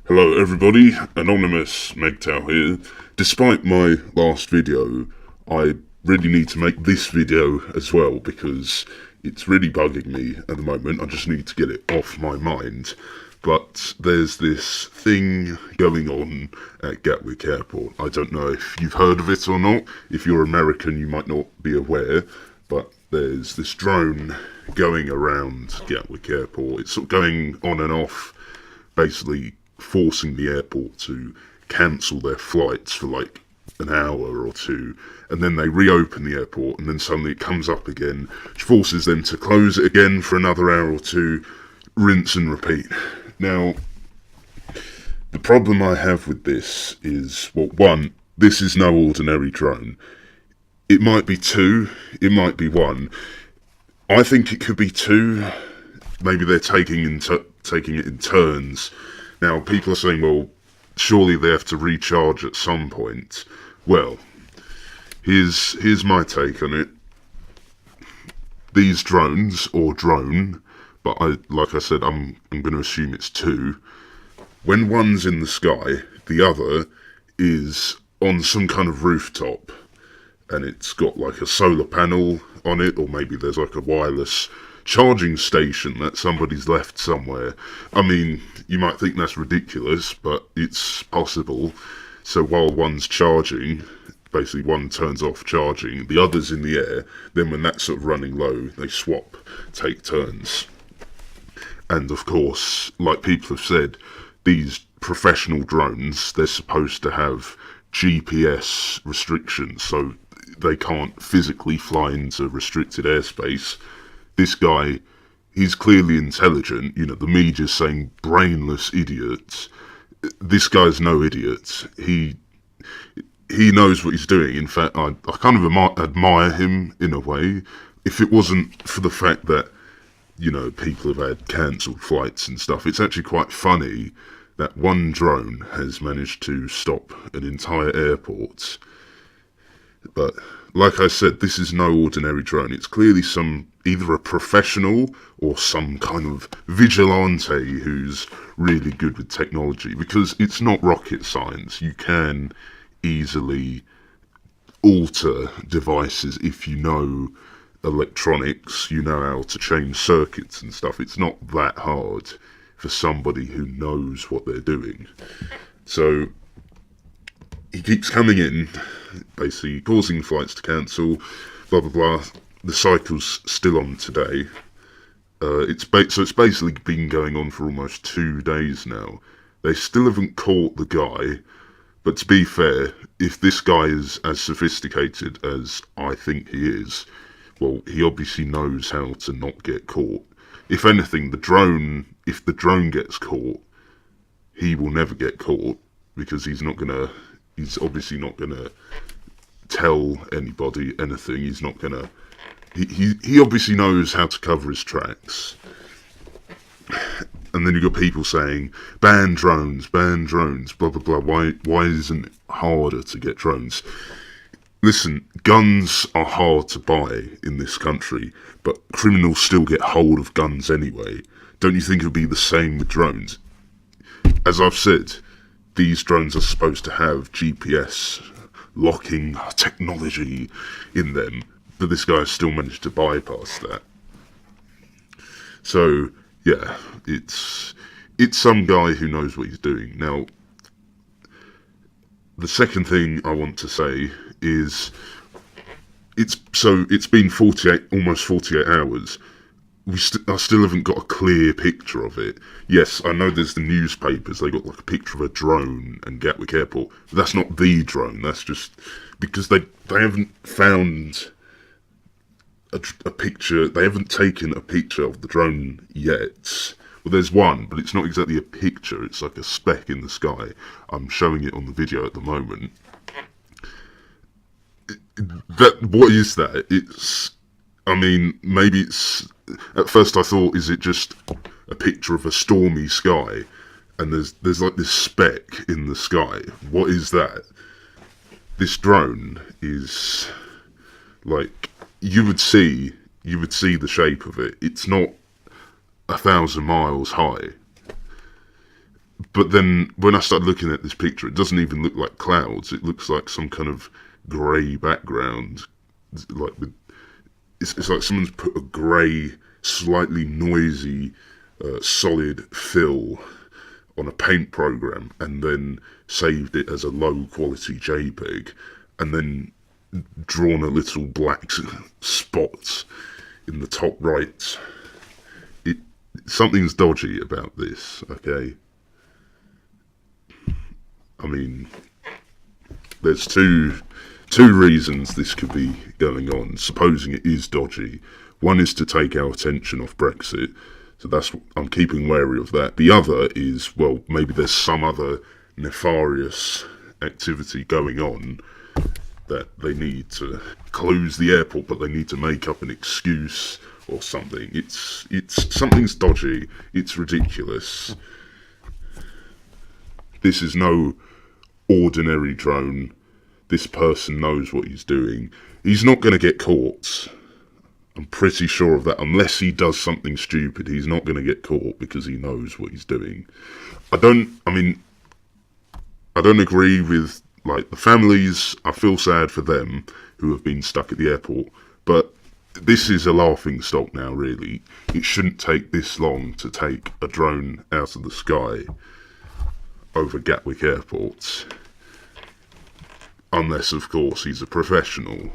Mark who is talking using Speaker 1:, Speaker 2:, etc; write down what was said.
Speaker 1: Hello everybody, Anonymous MGTOW here. Despite my last video, I really need to make this video as well because it's really bugging me at the moment. I just need to get it off my mind. But there's this thing going on at Gatwick Airport. I don't know if you've heard of it or not. If you're American, you might not be aware, but there's this drone going around Gatwick Airport. It's sort of going on and off, basically forcing the airport to cancel their flights for like an hour or two, and then they reopen the airport, and then suddenly it comes up again, which forces them to close it again for another hour or two, rinse and repeat. Now, the problem I have with this is, well, one, this is no ordinary drone. It might be two, it might be one. I think it could be two. Maybe they're taking it in turns. Now, people are saying, well, surely they have to recharge at some point. Well, here's my take on it. These drones, or drone, but like I said, I'm going to assume it's two. When one's in the sky, the other is on some kind of rooftop, and it's got like a solar panel on it, or maybe there's like a wireless charging station that somebody's left somewhere. I mean, you might think that's ridiculous, but it's possible. So while one's charging, basically one turns off charging, the other's in the air, then when that's sort of running low, they swap, take turns. And of course, like people have said, these professional drones, they're supposed to have GPS restrictions, so they can't physically fly into restricted airspace. This guy, he's clearly intelligent. You know, the media's saying brainless idiots. This guy's no idiot. He knows what he's doing. In fact, I kind of admire him in a way. If it wasn't for the fact that, you know, people have had cancelled flights and stuff, it's actually quite funny that one drone has managed to stop an entire airport. But like I said, this is no ordinary drone. It's clearly either a professional or some kind of vigilante who's really good with technology, because it's not rocket science. You can easily alter devices if you know electronics, you know how to change circuits and stuff. It's not that hard for somebody who knows what they're doing. So he keeps coming in, basically causing flights to cancel, blah blah blah. The cycle's still on today. So it's basically been going on for almost 2 days now. They still haven't caught the guy, but to be fair, if this guy is as sophisticated as I think he is, well, he obviously knows how to not get caught. If anything, if the drone gets caught, he will never get caught, because he's obviously not gonna tell anybody anything. He's not gonna. He obviously knows how to cover his tracks. And then you've got people saying, ban drones, blah blah blah. Why isn't it harder to get drones? Listen, guns are hard to buy in this country, but criminals still get hold of guns anyway. Don't you think it would be the same with drones? As I've said, these drones are supposed to have GPS locking technology in them, but this guy still managed to bypass that. So, yeah, it's some guy who knows what he's doing. Now, the second thing I want to say is, it's been almost 48 hours. I still haven't got a clear picture of it. Yes, I know there's the newspapers, they got like a picture of a drone and Gatwick Airport, but that's not the drone. That's just because they haven't found a picture, they haven't taken a picture of the drone yet. Well, there's one, but it's not exactly a picture, it's like a speck in the sky. I'm showing it on the video at the moment. What is that? Maybe it's... At first I thought, is it just a picture of a stormy sky? And there's like this speck in the sky. What is that? This drone is like, you would see the shape of it. It's not 1,000 miles high, But then when I started looking at this picture, it doesn't even look like clouds. It looks like some kind of grey background. Like it's like someone's put a grey, slightly noisy, solid fill on a paint program and then saved it as a low quality JPEG and then drawn a little black spot in the top right. Something's dodgy about this, okay? I mean, there's two reasons this could be going on, supposing it is dodgy. One is to take our attention off Brexit, so I'm keeping wary of that. The other is, well, maybe there's some other nefarious activity going on that they need to close the airport, but they need to make up an excuse or something. Something's dodgy. It's ridiculous. This is no ordinary drone. This person knows what he's doing. He's not going to get caught. I'm pretty sure of that. Unless he does something stupid, he's not going to get caught because he knows what he's doing. I don't agree with, like, the families. I feel sad for them who have been stuck at the airport. But this is a laughing stock now, really. It shouldn't take this long to take a drone out of the sky over Gatwick Airport. Unless, of course, he's a professional.